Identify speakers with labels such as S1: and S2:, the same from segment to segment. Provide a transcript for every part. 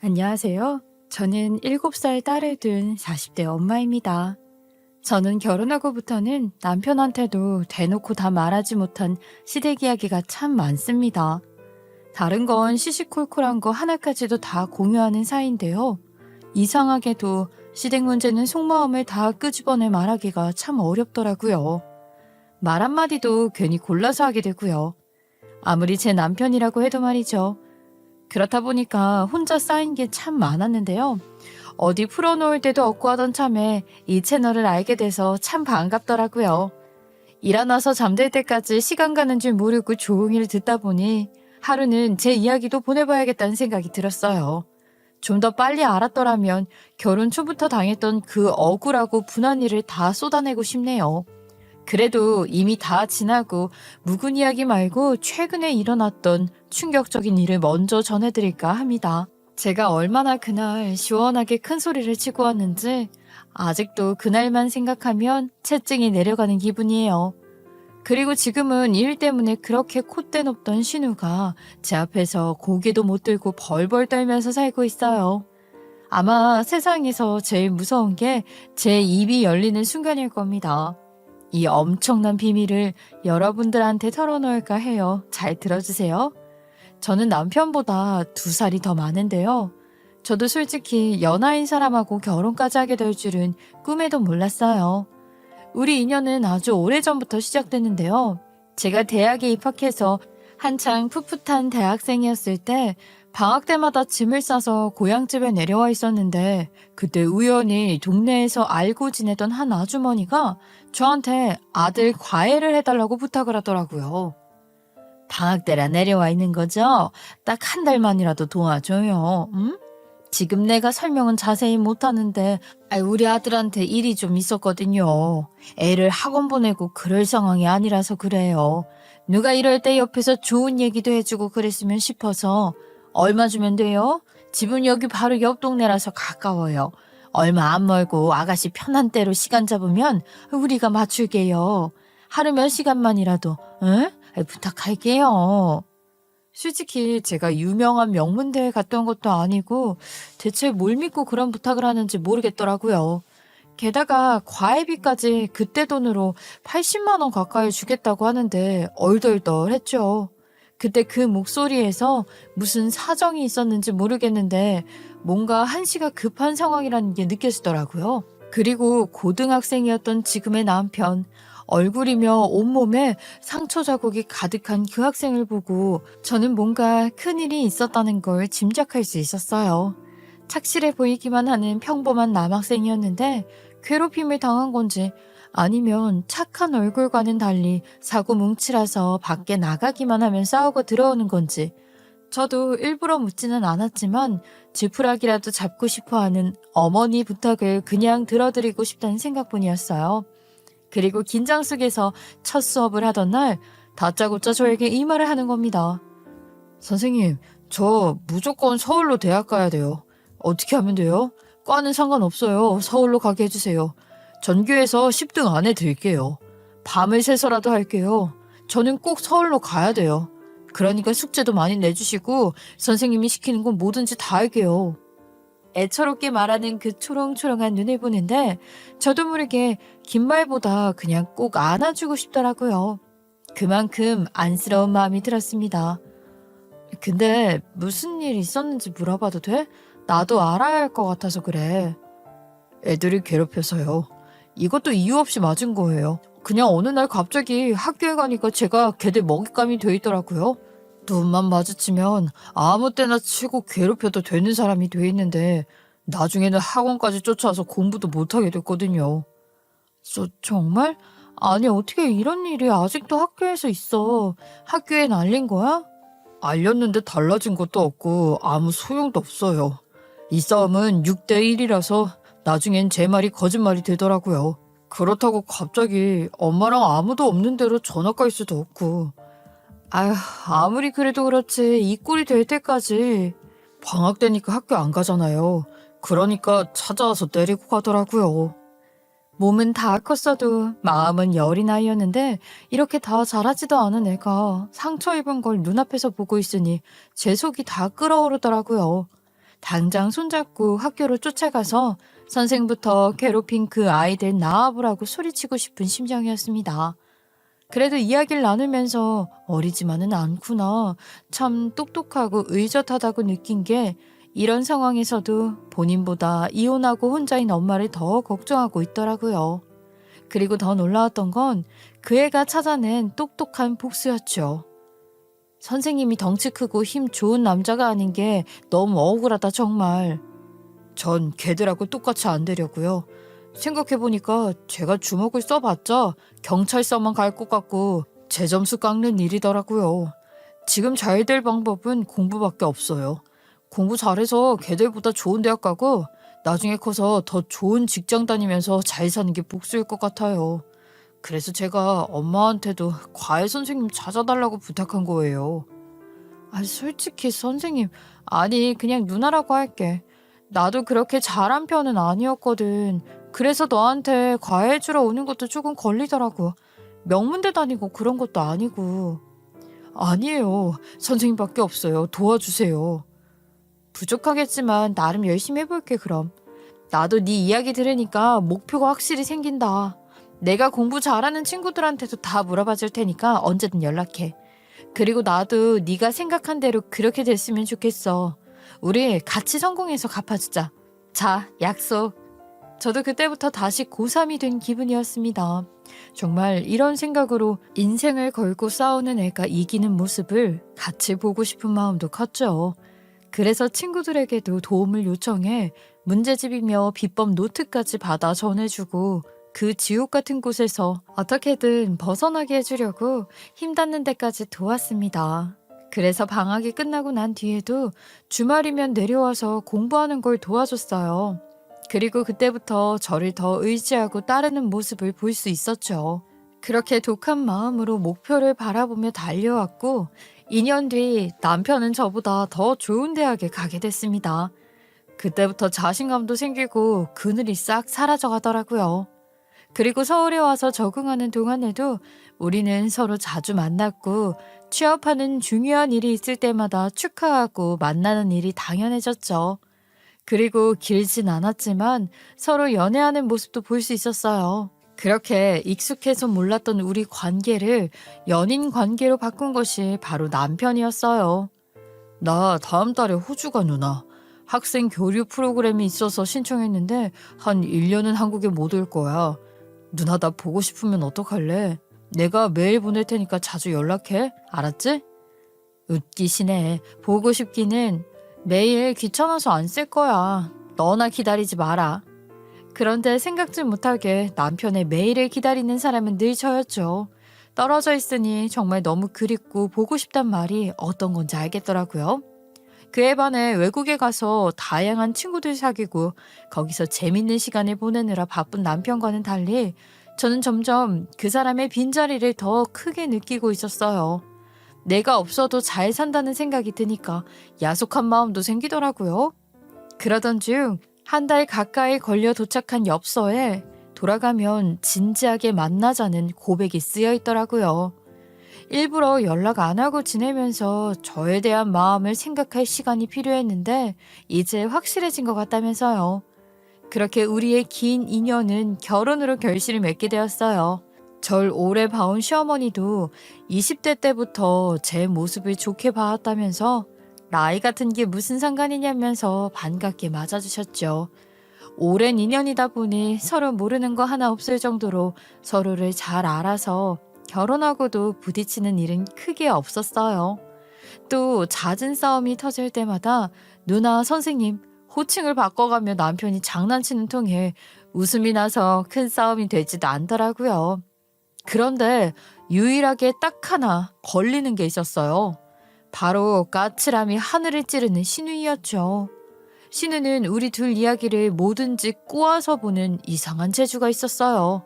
S1: 안녕하세요. 저는 7살 딸을 둔 40대 엄마입니다. 저는 결혼하고부터는 남편한테도 대놓고 다 말하지 못한 시댁 이야기가 참 많습니다. 다른 건 시시콜콜한 거 하나까지도 다 공유하는 사이인데요. 이상하게도 시댁 문제는 속마음을 다 끄집어내 말하기가 참 어렵더라고요. 말 한마디도 괜히 골라서 하게 되고요. 아무리 제 남편이라고 해도 말이죠. 그렇다 보니까 혼자 쌓인 게 참 많았는데요. 어디 풀어놓을 데도 없고 하던 참에 이 채널을 알게 돼서 참 반갑더라고요. 일어나서 잠들 때까지 시간 가는 줄 모르고 조용히 듣다 보니 하루는 제 이야기도 보내봐야겠다는 생각이 들었어요. 좀 더 빨리 알았더라면 결혼 초부터 당했던 그 억울하고 분한 일을 다 쏟아내고 싶네요. 그래도 이미 다 지나고 묵은 이야기 말고 최근에 일어났던 충격적인 일을 먼저 전해드릴까 합니다. 제가 얼마나 그날 시원하게 큰 소리를 치고 왔는지 아직도 그날만 생각하면 채증이 내려가는 기분이에요. 그리고 지금은 일 때문에 그렇게 콧대 높던 신우가 제 앞에서 고개도 못 들고 벌벌 떨면서 살고 있어요. 아마 세상에서 제일 무서운 게 제 입이 열리는 순간일 겁니다. 이 엄청난 비밀을 여러분들한테 털어놓을까 해요. 잘 들어주세요. 저는 남편보다 2살이 더 많은데요. 저도 솔직히 연하인 사람하고 결혼까지 하게 될 줄은 꿈에도 몰랐어요. 우리 인연은 아주 오래전부터 시작됐는데요. 제가 대학에 입학해서 한창 풋풋한 대학생이었을 때 방학 때마다 짐을 싸서 고향집에 내려와 있었는데 그때 우연히 동네에서 알고 지내던 한 아주머니가 저한테 아들 과외를 해달라고 부탁을 하더라고요. 방학 때라 내려와 있는 거죠? 딱 한 달만이라도 도와줘요. 응? 지금 내가 설명은 자세히 못하는데 우리 아들한테 일이 좀 있었거든요. 애를 학원 보내고 그럴 상황이 아니라서 그래요. 누가 이럴 때 옆에서 좋은 얘기도 해주고 그랬으면 싶어서. 얼마 주면 돼요? 집은 여기 바로 옆 동네라서 가까워요. 얼마 안 멀고 아가씨 편한 대로 시간 잡으면 우리가 맞출게요. 하루 몇 시간만이라도 응? 부탁할게요. 솔직히 제가 유명한 명문대에 갔던 것도 아니고 대체 뭘 믿고 그런 부탁을 하는지 모르겠더라고요. 게다가 과외비까지 그때 돈으로 80만 원 가까이 주겠다고 하는데 얼떨떨했죠. 그때 그 목소리에서 무슨 사정이 있었는지 모르겠는데 뭔가 한시가 급한 상황이라는 게 느껴지더라고요. 그리고 고등학생이었던 지금의 남편, 얼굴이며 온몸에 상처 자국이 가득한 그 학생을 보고 저는 뭔가 큰일이 있었다는 걸 짐작할 수 있었어요. 착실해 보이기만 하는 평범한 남학생이었는데 괴롭힘을 당한 건지 아니면 착한 얼굴과는 달리 사고 뭉치라서 밖에 나가기만 하면 싸우고 들어오는 건지 저도 일부러 묻지는 않았지만 지푸라기라도 잡고 싶어하는 어머니 부탁을 그냥 들어드리고 싶다는 생각뿐이었어요. 그리고 긴장 속에서 첫 수업을 하던 날 다짜고짜 저에게 이 말을 하는 겁니다. 선생님, 저 무조건 서울로 대학 가야 돼요. 어떻게 하면 돼요? 과는 상관없어요. 서울로 가게 해주세요. 전교에서 10등 안에 들게요. 밤을 새서라도 할게요. 저는 꼭 서울로 가야 돼요. 그러니까 숙제도 많이 내주시고 선생님이 시키는 건 뭐든지 다 할게요. 애처롭게 말하는 그 초롱초롱한 눈을 보는데 저도 모르게 긴 말보다 그냥 꼭 안아주고 싶더라고요. 그만큼 안쓰러운 마음이 들었습니다. 근데 무슨 일 있었는지 물어봐도 돼? 나도 알아야 할 것 같아서 그래. 애들이 괴롭혀서요. 이것도 이유 없이 맞은 거예요. 그냥 어느 날 갑자기 학교에 가니까 제가 걔들 먹잇감이 돼 있더라고요. 눈만 마주치면 아무 때나 치고 괴롭혀도 되는 사람이 돼 있는데 나중에는 학원까지 쫓아와서 공부도 못하게 됐거든요. 정말? 아니 어떻게 이런 일이 아직도 학교에서 있어. 학교엔 알린 거야? 알렸는데 달라진 것도 없고 아무 소용도 없어요. 이 싸움은 6대1이라서 나중엔 제 말이 거짓말이 되더라고요. 그렇다고 갑자기 엄마랑 아무도 없는 데로 전학 갈 수도 없고. 아휴, 아무리 그래도 그렇지 이 꼴이 될 때까지. 방학 되니까 학교 안 가잖아요. 그러니까 찾아와서 때리고 가더라고요. 몸은 다 컸어도 마음은 여린 아이였는데 이렇게 다 자라지도 않은 애가 상처 입은 걸 눈앞에서 보고 있으니 제 속이 다 끓어오르더라고요. 당장 손잡고 학교로 쫓아가서 선생부터 괴롭힌 그 아이들 나와보라고 소리치고 싶은 심정이었습니다. 그래도 이야기를 나누면서 어리지만은 않구나. 참 똑똑하고 의젓하다고 느낀 게 이런 상황에서도 본인보다 이혼하고 혼자인 엄마를 더 걱정하고 있더라고요. 그리고 더 놀라웠던 건 그 애가 찾아낸 똑똑한 복수였죠. 선생님이 덩치 크고 힘 좋은 남자가 아닌 게 너무 억울하다 정말. 전 걔들하고 똑같이 안 되려고요. 생각해보니까 제가 주먹을 써봤자 경찰서만 갈 것 같고 제 점수 깎는 일이더라고요. 지금 잘 될 방법은 공부밖에 없어요. 공부 잘해서 걔들보다 좋은 대학 가고 나중에 커서 더 좋은 직장 다니면서 잘 사는 게 복수일 것 같아요. 그래서 제가 엄마한테도 과외 선생님 찾아달라고 부탁한 거예요. 솔직히 선생님, 아니 그냥 누나라고 할게. 나도 그렇게 잘한 편은 아니었거든. 그래서 너한테 과외해주러 오는 것도 조금 걸리더라고. 명문대 다니고 그런 것도 아니고. 아니에요. 선생님밖에 없어요. 도와주세요. 부족하겠지만 나름 열심히 해볼게 그럼. 나도 네 이야기 들으니까 목표가 확실히 생긴다. 내가 공부 잘하는 친구들한테도 다 물어봐 줄 테니까 언제든 연락해. 그리고 나도 네가 생각한 대로 그렇게 됐으면 좋겠어. 우리 같이 성공해서 갚아주자. 자, 약속. 저도 그때부터 다시 고3이 된 기분이었습니다. 정말 이런 생각으로 인생을 걸고 싸우는 애가 이기는 모습을 같이 보고 싶은 마음도 컸죠. 그래서 친구들에게도 도움을 요청해 문제집이며 비법 노트까지 받아 전해주고 그 지옥 같은 곳에서 어떻게든 벗어나게 해주려고 힘닿는 데까지 도왔습니다. 그래서 방학이 끝나고 난 뒤에도 주말이면 내려와서 공부하는 걸 도와줬어요. 그리고 그때부터 저를 더 의지하고 따르는 모습을 볼 수 있었죠. 그렇게 독한 마음으로 목표를 바라보며 달려왔고 2년 뒤 남편은 저보다 더 좋은 대학에 가게 됐습니다. 그때부터 자신감도 생기고 그늘이 싹 사라져 가더라고요. 그리고 서울에 와서 적응하는 동안에도 우리는 서로 자주 만났고 취업하는 중요한 일이 있을 때마다 축하하고 만나는 일이 당연해졌죠. 그리고 길진 않았지만 서로 연애하는 모습도 볼 수 있었어요. 그렇게 익숙해서 몰랐던 우리 관계를 연인 관계로 바꾼 것이 바로 남편이었어요. 나 다음 달에 호주 가 누나. 학생 교류 프로그램이 있어서 신청했는데 한 1년은 한국에 못 올 거야. 누나 나 보고 싶으면 어떡할래? 내가 메일 보낼 테니까 자주 연락해. 알았지? 웃기시네. 보고 싶기는 매일 귀찮아서 안 쓸 거야. 너나 기다리지 마라. 그런데 생각지 못하게 남편의 메일을 기다리는 사람은 늘 저였죠. 떨어져 있으니 정말 너무 그립고 보고 싶단 말이 어떤 건지 알겠더라고요. 그에 반해 외국에 가서 다양한 친구들 사귀고 거기서 재밌는 시간을 보내느라 바쁜 남편과는 달리 저는 점점 그 사람의 빈자리를 더 크게 느끼고 있었어요. 내가 없어도 잘 산다는 생각이 드니까 야속한 마음도 생기더라고요. 그러던 중 한 달 가까이 걸려 도착한 엽서에 돌아가면 진지하게 만나자는 고백이 쓰여 있더라고요. 일부러 연락 안 하고 지내면서 저에 대한 마음을 생각할 시간이 필요했는데 이제 확실해진 것 같다면서요. 그렇게 우리의 긴 인연은 결혼으로 결실을 맺게 되었어요. 절 오래 봐온 시어머니도 20대 때부터 제 모습을 좋게 봐왔다면서 나이 같은 게 무슨 상관이냐면서 반갑게 맞아주셨죠. 오랜 인연이다 보니 서로 모르는 거 하나 없을 정도로 서로를 잘 알아서 결혼하고도 부딪히는 일은 크게 없었어요. 또 잦은 싸움이 터질 때마다 누나 선생님 호칭을 바꿔가며 남편이 장난치는 통에 웃음이 나서 큰 싸움이 되지도 않더라고요. 그런데 유일하게 딱 하나 걸리는 게 있었어요. 바로 까칠함이 하늘을 찌르는 신우이였죠. 신우는 우리 둘 이야기를 뭐든지 꼬아서 보는 이상한 재주가 있었어요.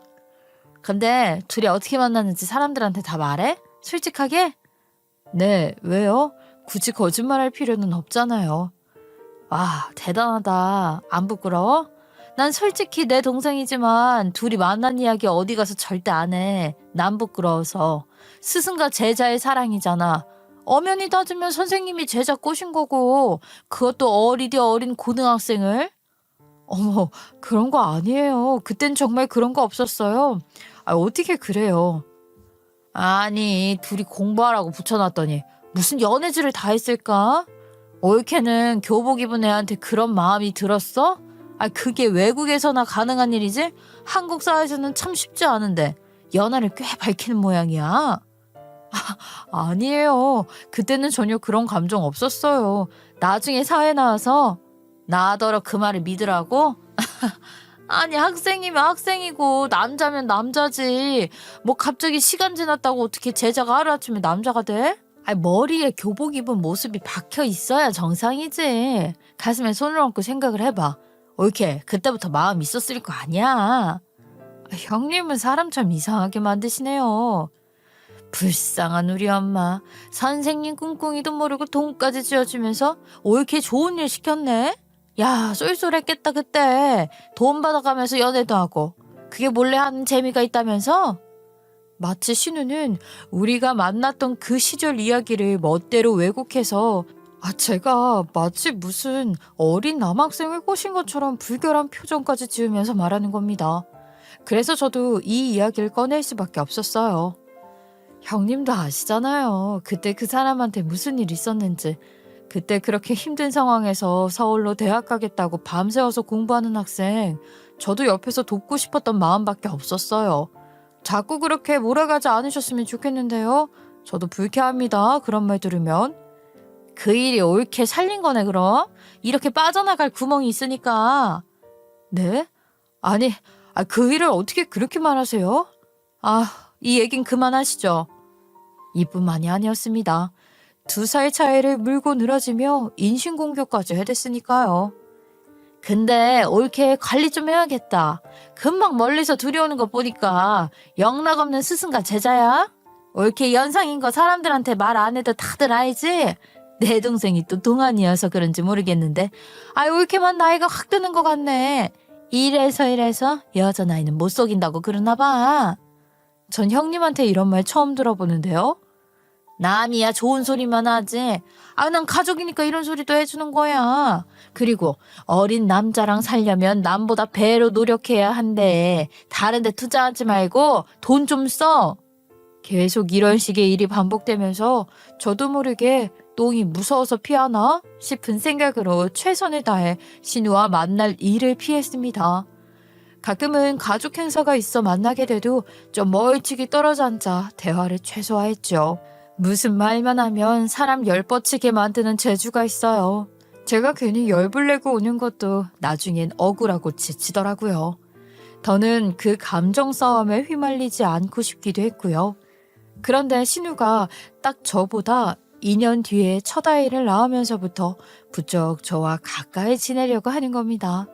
S1: 근데 둘이 어떻게 만났는지 사람들한테 다 말해? 솔직하게? 네, 왜요? 굳이 거짓말할 필요는 없잖아요. 와, 대단하다. 안 부끄러워? 난 솔직히 내 동생이지만 둘이 만난 이야기 어디 가서 절대 안 해. 난 부끄러워서. 스승과 제자의 사랑이잖아. 엄연히 따지면 선생님이 제자 꼬신 거고 그것도 어리디 어린 고등학생을? 어머, 그런 거 아니에요. 그땐 정말 그런 거 없었어요. 어떻게 그래요? 아니, 둘이 공부하라고 붙여놨더니 무슨 연애질을 다 했을까? 올케는 교복 입은 애한테 그런 마음이 들었어? 그게 외국에서나 가능한 일이지? 한국 사회에서는 참 쉽지 않은데 연하를 꽤 밝히는 모양이야. 아니에요. 그때는 전혀 그런 감정 없었어요. 나중에 사회 나와서 나더러 그 말을 믿으라고? 아니, 학생이면 학생이고 남자면 남자지. 뭐 갑자기 시간 지났다고 어떻게 제자가 하루아침에 남자가 돼? 머리에 교복 입은 모습이 박혀 있어야 정상이지. 가슴에 손을 얹고 생각을 해봐. 옳게 그때부터 마음 있었을 거 아니야. 형님은 사람 참 이상하게 만드시네요. 불쌍한 우리 엄마. 선생님 꿍꿍이도 모르고 돈까지 쥐어주면서 옳게 좋은 일 시켰네. 야, 쏠쏠했겠다 그때. 돈 받아가면서 연애도 하고. 그게 몰래 하는 재미가 있다면서? 마치 신우는 우리가 만났던 그 시절 이야기를 멋대로 왜곡해서 제가 마치 무슨 어린 남학생을 꼬신 것처럼 불결한 표정까지 지으면서 말하는 겁니다. 그래서 저도 이 이야기를 꺼낼 수밖에 없었어요. 형님도 아시잖아요. 그때 그 사람한테 무슨 일 있었는지. 그때 그렇게 힘든 상황에서 서울로 대학 가겠다고 밤새워서 공부하는 학생, 저도 옆에서 돕고 싶었던 마음밖에 없었어요. 자꾸 그렇게 몰아가지 않으셨으면 좋겠는데요. 저도 불쾌합니다. 그런 말 들으면. 그 일이 옳게 살린 거네 그럼? 이렇게 빠져나갈 구멍이 있으니까. 네? 아니, 그 일을 어떻게 그렇게 말하세요? 이 얘긴 그만하시죠. 이뿐만이 아니었습니다. 2살 차이를 물고 늘어지며 인신공격까지 해댔으니까요. 근데 옳게 관리 좀 해야겠다. 금방 멀리서 들여오는 거 보니까 영락없는 스승과 제자야? 옳게 연상인 거 사람들한테 말 안 해도 다들 알지? 내 동생이 또 동안이어서 그런지 모르겠는데 옳게만 나이가 확 드는 것 같네. 이래서 여자 나이는 못 속인다고 그러나 봐. 전 형님한테 이런 말 처음 들어보는데요. 남이야 좋은 소리만 하지. 난 가족이니까 이런 소리도 해주는 거야. 그리고 어린 남자랑 살려면 남보다 배로 노력해야 한대. 다른 데 투자하지 말고 돈 좀 써. 계속 이런 식의 일이 반복되면서 저도 모르게 똥이 무서워서 피하나 싶은 생각으로 최선을 다해 신우와 만날 일을 피했습니다. 가끔은 가족 행사가 있어 만나게 돼도 좀 멀찍이 떨어져 앉아 대화를 최소화했죠. 무슨 말만 하면 사람 열뻗치게 만드는 재주가 있어요. 제가 괜히 열불 내고 오는 것도 나중엔 억울하고 지치더라고요. 더는 그 감정 싸움에 휘말리지 않고 싶기도 했고요. 그런데 신우가 딱 저보다 2년 뒤에 첫 아이를 낳으면서부터 부쩍 저와 가까이 지내려고 하는 겁니다.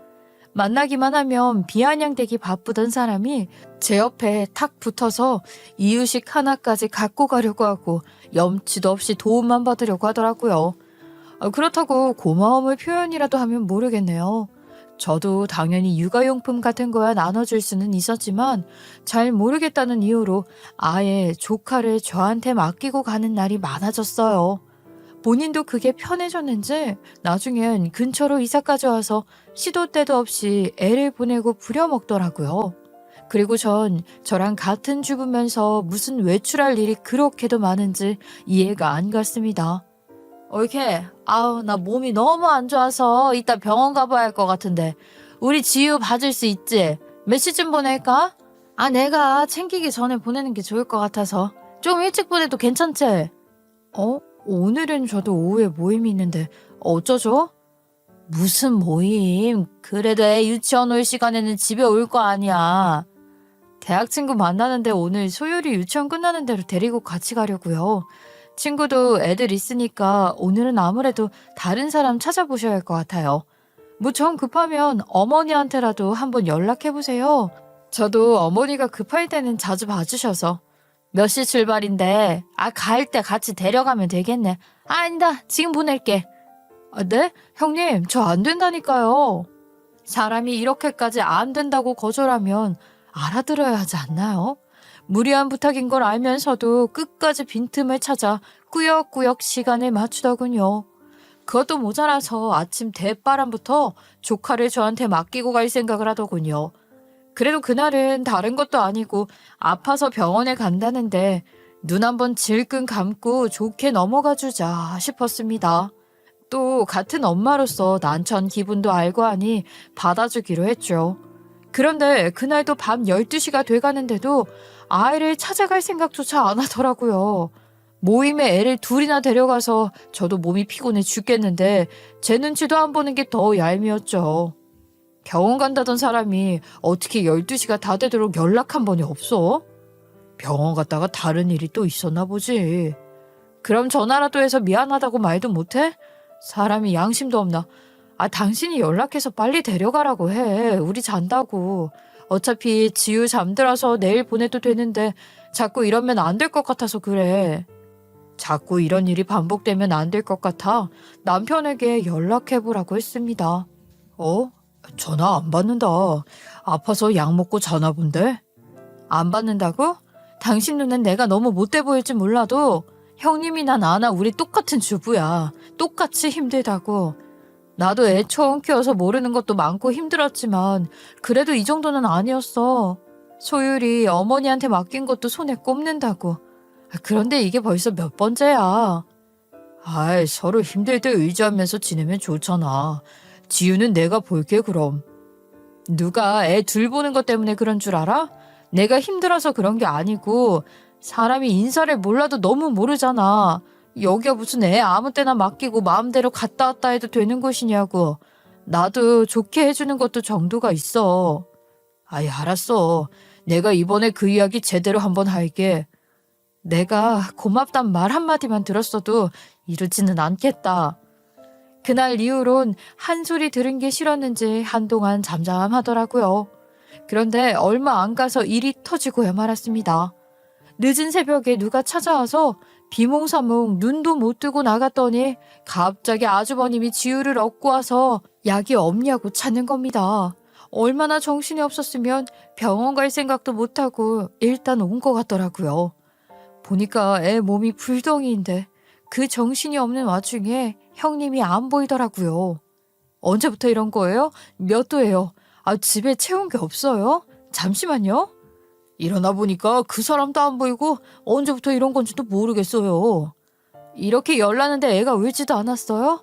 S1: 만나기만 하면 비아냥대기 바쁘던 사람이 제 옆에 탁 붙어서 이유식 하나까지 갖고 가려고 하고 염치도 없이 도움만 받으려고 하더라고요. 그렇다고 고마움을 표현이라도 하면 모르겠네요. 저도 당연히 육아용품 같은 거야 나눠줄 수는 있었지만 잘 모르겠다는 이유로 아예 조카를 저한테 맡기고 가는 날이 많아졌어요. 본인도 그게 편해졌는지 나중엔 근처로 이사까지 와서 시도 때도 없이 애를 보내고 부려먹더라고요. 그리고 저랑 같은 주부면서 무슨 외출할 일이 그렇게도 많은지 이해가 안 갔습니다. 옳게, 나 몸이 너무 안 좋아서 이따 병원 가봐야 할 것 같은데 우리 지유 봐줄 수 있지? 몇 시쯤 보낼까? 내가 챙기기 전에 보내는 게 좋을 것 같아서 좀 일찍 보내도 괜찮지? 오늘은 저도 오후에 모임이 있는데 어쩌죠? 무슨 모임? 그래도 애 유치원 올 시간에는 집에 올 거 아니야. 대학 친구 만나는데 오늘 소율이 유치원 끝나는 대로 데리고 같이 가려고요. 친구도 애들 있으니까 오늘은 아무래도 다른 사람 찾아보셔야 할 것 같아요. 정 급하면 어머니한테라도 한번 연락해보세요. 저도 어머니가 급할 때는 자주 봐주셔서. 몇 시 출발인데 갈 때 같이 데려가면 되겠네. 아니다, 지금 보낼게. 네? 형님, 저 안 된다니까요. 사람이 이렇게까지 안 된다고 거절하면 알아들어야 하지 않나요? 무리한 부탁인 걸 알면서도 끝까지 빈틈을 찾아 꾸역꾸역 시간을 맞추더군요. 그것도 모자라서 아침 대바람부터 조카를 저한테 맡기고 갈 생각을 하더군요. 그래도 그날은 다른 것도 아니고 아파서 병원에 간다는데 눈 한번 질끈 감고 좋게 넘어가 주자 싶었습니다. 또 같은 엄마로서 난처한 기분도 알고 하니 받아주기로 했죠. 그런데 그날도 밤 12시가 돼가는데도 아이를 찾아갈 생각조차 안 하더라고요. 모임에 애를 둘이나 데려가서 저도 몸이 피곤해 죽겠는데 제 눈치도 안 보는 게 더 얄미웠죠. 병원 간다던 사람이 어떻게 12시가 다 되도록 연락 한 번이 없어? 병원 갔다가 다른 일이 또 있었나 보지. 그럼 전화라도 해서 미안하다고 말도 못해? 사람이 양심도 없나? 당신이 연락해서 빨리 데려가라고 해. 우리 잔다고. 어차피 지우 잠들어서 내일 보내도 되는데 자꾸 이러면 안 될 것 같아서 그래. 자꾸 이런 일이 반복되면 안 될 것 같아 남편에게 연락해보라고 했습니다. 전화 안 받는다. 아파서 약 먹고 자나 본데? 안 받는다고? 당신 눈엔 내가 너무 못돼 보일지 몰라도 형님이나 나나 우리 똑같은 주부야. 똑같이 힘들다고. 나도 애 처음 키워서 모르는 것도 많고 힘들었지만 그래도 이 정도는 아니었어. 소율이 어머니한테 맡긴 것도 손에 꼽는다고. 그런데 이게 벌써 몇 번째야. 서로 힘들 때 의지하면서 지내면 좋잖아. 지우는 내가 볼게 그럼. 누가 애 둘 보는 것 때문에 그런 줄 알아? 내가 힘들어서 그런 게 아니고 사람이 인사를 몰라도 너무 모르잖아. 여기가 무슨 애 아무 때나 맡기고 마음대로 갔다 왔다 해도 되는 곳이냐고. 나도 좋게 해주는 것도 정도가 있어. 알았어. 내가 이번에 그 이야기 제대로 한번 할게. 내가 고맙단 말 한마디만 들었어도 이러지는 않겠다. 그날 이후론 한 소리 들은 게 싫었는지 한동안 잠잠하더라고요. 그런데 얼마 안 가서 일이 터지고야 말았습니다. 늦은 새벽에 누가 찾아와서 비몽사몽 눈도 못 뜨고 나갔더니 갑자기 아주버님이 지우를 얻고 와서 약이 없냐고 찾는 겁니다. 얼마나 정신이 없었으면 병원 갈 생각도 못하고 일단 온 것 같더라고요. 보니까 애 몸이 불덩이인데 그 정신이 없는 와중에 형님이 안 보이더라고요. 언제부터 이런 거예요? 몇 도예요? 집에 채운 게 없어요? 잠시만요. 일어나 보니까 그 사람도 안 보이고 언제부터 이런 건지도 모르겠어요. 이렇게 열나는데 애가 울지도 않았어요?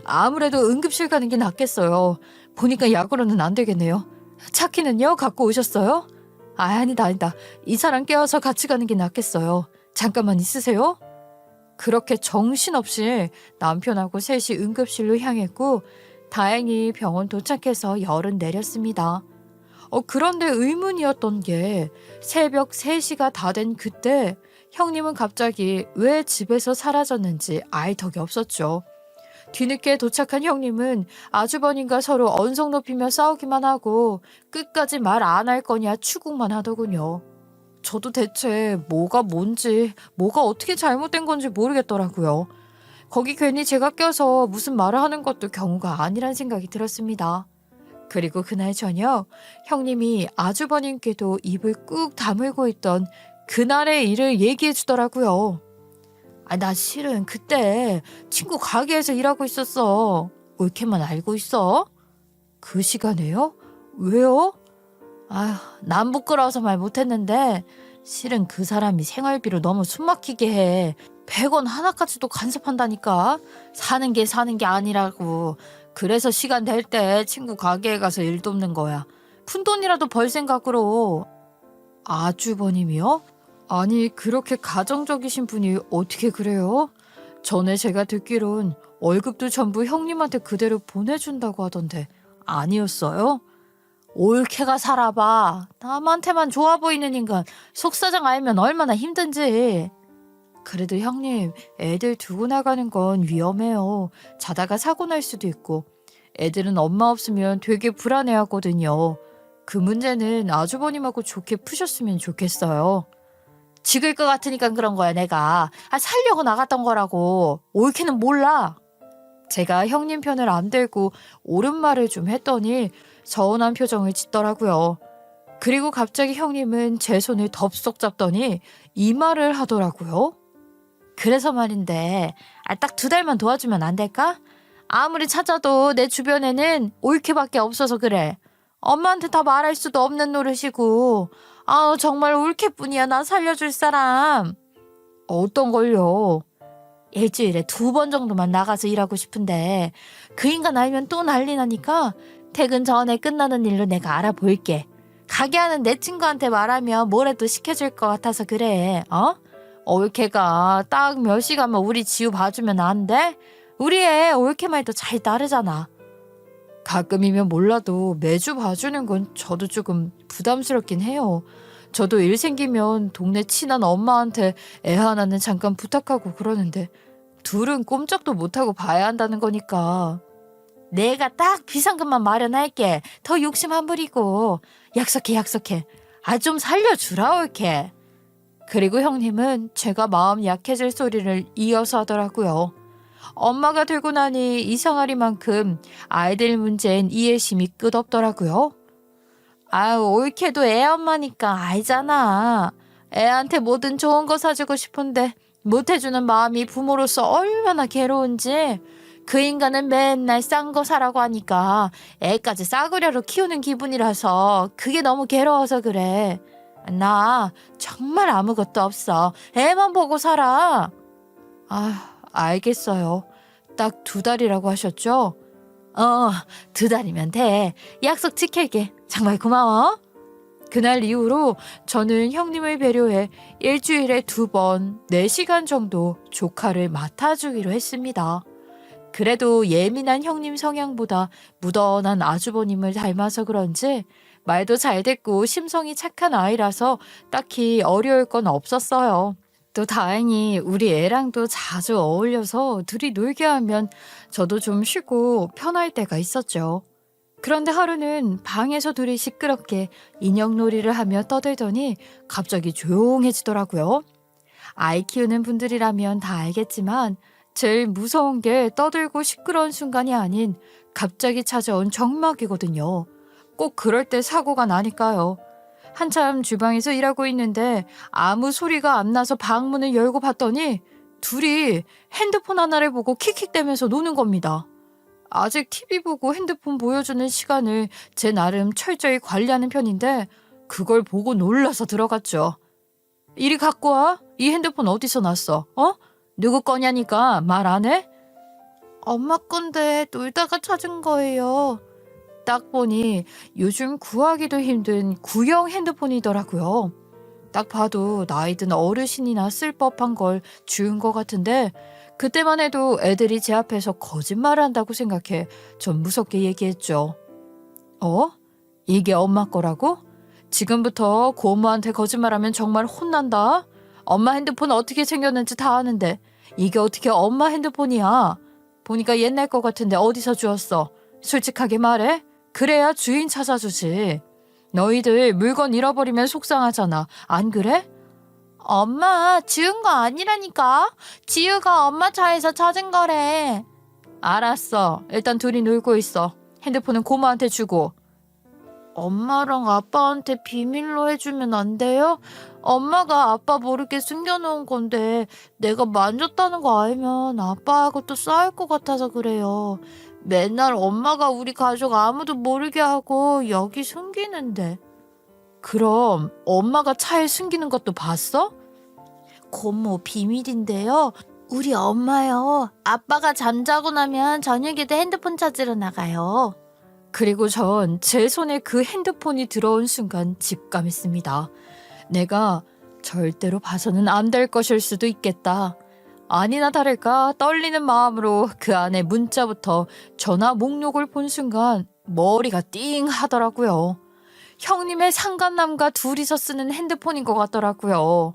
S1: 아무래도 응급실 가는 게 낫겠어요. 보니까 약으로는 안 되겠네요. 차키는요? 갖고 오셨어요? 아니다. 이 사람 깨워서 같이 가는 게 낫겠어요. 잠깐만 있으세요. 그렇게 정신없이 남편하고 셋이 응급실로 향했고 다행히 병원 도착해서 열은 내렸습니다. 그런데 의문이었던 게 새벽 3시가 다 된 그때 형님은 갑자기 왜 집에서 사라졌는지 알 턱이 없었죠. 뒤늦게 도착한 형님은 아주버님과 서로 언성 높이며 싸우기만 하고 끝까지 말 안 할 거냐 추궁만 하더군요. 저도 대체 뭐가 뭔지 뭐가 어떻게 잘못된 건지 모르겠더라고요. 거기 괜히 제가 껴서 무슨 말을 하는 것도 경우가 아니란 생각이 들었습니다. 그리고 그날 저녁 형님이 아주버님께도 입을 꾹 다물고 있던 그날의 일을 얘기해 주더라고요. 나 실은 그때 친구 가게에서 일하고 있었어. 옳게만 알고 있어? 그 시간에요? 왜요? 난 부끄러워서 말 못했는데 실은 그 사람이 생활비로 너무 숨막히게 해. 100원 하나까지도 간섭한다니까. 사는 게 아니라고. 그래서 시간 될 때 친구 가게에 가서 일 돕는 거야. 푼돈이라도 벌 생각으로. 아주버님이요? 아니 그렇게 가정적이신 분이 어떻게 그래요? 전에 제가 듣기론 월급도 전부 형님한테 그대로 보내준다고 하던데 아니었어요? 옳게가 살아봐. 남한테만 좋아 보이는 인간 속사정 알면 얼마나 힘든지. 그래도 형님 애들 두고 나가는 건 위험해요. 자다가 사고 날 수도 있고 애들은 엄마 없으면 되게 불안해하거든요. 그 문제는 아주버님하고 좋게 푸셨으면 좋겠어요. 죽을 것 같으니까 그런 거야 내가. 살려고 나갔던 거라고. 옳게는 몰라. 제가 형님 편을 안 들고 옳은 말을 좀 했더니 서운한 표정을 짓더라고요. 그리고 갑자기 형님은 제 손을 덥석 잡더니 이 말을 하더라고요. 그래서 말인데 딱 2달만 도와주면 안 될까? 아무리 찾아도 내 주변에는 올케밖에 없어서 그래. 엄마한테 다 말할 수도 없는 노릇이고. 정말 올케뿐이야 나 살려줄 사람. 어떤 걸요? 일주일에 2번 정도만 나가서 일하고 싶은데 그 인간 알면 또 난리 나니까 퇴근 전에 끝나는 일로 내가 알아볼게. 가게 하는 내 친구한테 말하면 뭐라도 시켜줄 것 같아서 그래. 올케가 딱 몇 시간만 우리 지우 봐주면 안 돼? 우리 애 올케 말도 잘 따르잖아. 가끔이면 몰라도 매주 봐주는 건 저도 조금 부담스럽긴 해요. 저도 일 생기면 동네 친한 엄마한테 애 하나는 잠깐 부탁하고 그러는데 둘은 꼼짝도 못하고 봐야 한다는 거니까. 내가 딱 비상금만 마련할게. 더 욕심 안 부리고. 약속해. 좀 살려주라 올케. 그리고 형님은 제가 마음 약해질 소리를 이어서 하더라고요. 엄마가 되고 나니 이상하리만큼 아이들 문제엔 이해심이 끝없더라고요. 올케도 애 엄마니까 알잖아. 애한테 뭐든 좋은 거 사주고 싶은데 못해주는 마음이 부모로서 얼마나 괴로운지. 그 인간은 맨날 싼 거 사라고 하니까 애까지 싸구려로 키우는 기분이라서 그게 너무 괴로워서 그래. 나 정말 아무것도 없어. 애만 보고 살아. 알겠어요. 딱 2달이라고 하셨죠? 2달이면 돼. 약속 지킬게. 정말 고마워. 그날 이후로 저는 형님을 배려해 일주일에 2번 4시간 정도 조카를 맡아주기로 했습니다. 그래도 예민한 형님 성향보다 무던한 아주버님을 닮아서 그런지 말도 잘 듣고 심성이 착한 아이라서 딱히 어려울 건 없었어요. 또 다행히 우리 애랑도 자주 어울려서 둘이 놀게 하면 저도 좀 쉬고 편할 때가 있었죠. 그런데 하루는 방에서 둘이 시끄럽게 인형놀이를 하며 떠들더니 갑자기 조용해지더라고요. 아이 키우는 분들이라면 다 알겠지만 제일 무서운 게 떠들고 시끄러운 순간이 아닌 갑자기 찾아온 정막이거든요. 꼭 그럴 때 사고가 나니까요. 한참 주방에서 일하고 있는데 아무 소리가 안 나서 방문을 열고 봤더니 둘이 핸드폰 하나를 보고 킥킥대면서 노는 겁니다. 아직 TV 보고 핸드폰 보여주는 시간을 제 나름 철저히 관리하는 편인데 그걸 보고 놀라서 들어갔죠. 이리 갖고 와. 이 핸드폰 어디서 났어? 누구 거냐니까 말 안 해? 엄마 건데 놀다가 찾은 거예요. 딱 보니 요즘 구하기도 힘든 구형 핸드폰이더라고요. 딱 봐도 나이 든 어르신이나 쓸 법한 걸 주운 것 같은데 그때만 해도 애들이 제 앞에서 거짓말을 한다고 생각해 전 무섭게 얘기했죠. 이게 엄마 거라고? 지금부터 고모한테 거짓말하면 정말 혼난다. 엄마 핸드폰 어떻게 생겼는지 다 아는데 이게 어떻게 엄마 핸드폰이야? 보니까 옛날 거 같은데 어디서 주웠어? 솔직하게 말해. 그래야 주인 찾아주지. 너희들 물건 잃어버리면 속상하잖아. 안 그래? 엄마, 지운 거 아니라니까. 지우가 엄마 차에서 찾은 거래. 알았어. 일단 둘이 놀고 있어. 핸드폰은 고모한테 주고. 엄마랑 아빠한테 비밀로 해주면 안 돼요? 엄마가 아빠 모르게 숨겨놓은 건데 내가 만졌다는 거 알면 아빠하고 또 싸울 것 같아서 그래요. 맨날 엄마가 우리 가족 아무도 모르게 하고 여기 숨기는데. 그럼 엄마가 차에 숨기는 것도 봤어? 고모 비밀인데요. 우리 엄마요. 아빠가 잠자고 나면 저녁에도 핸드폰 찾으러 나가요. 그리고 전 제 손에 그 핸드폰이 들어온 순간 직감했습니다. 내가 절대로 봐서는 안 될 것일 수도 있겠다. 아니나 다를까 떨리는 마음으로 그 안에 문자부터 전화 목록을 본 순간 머리가 띵 하더라고요. 형님의 상간남과 둘이서 쓰는 핸드폰인 것 같더라고요.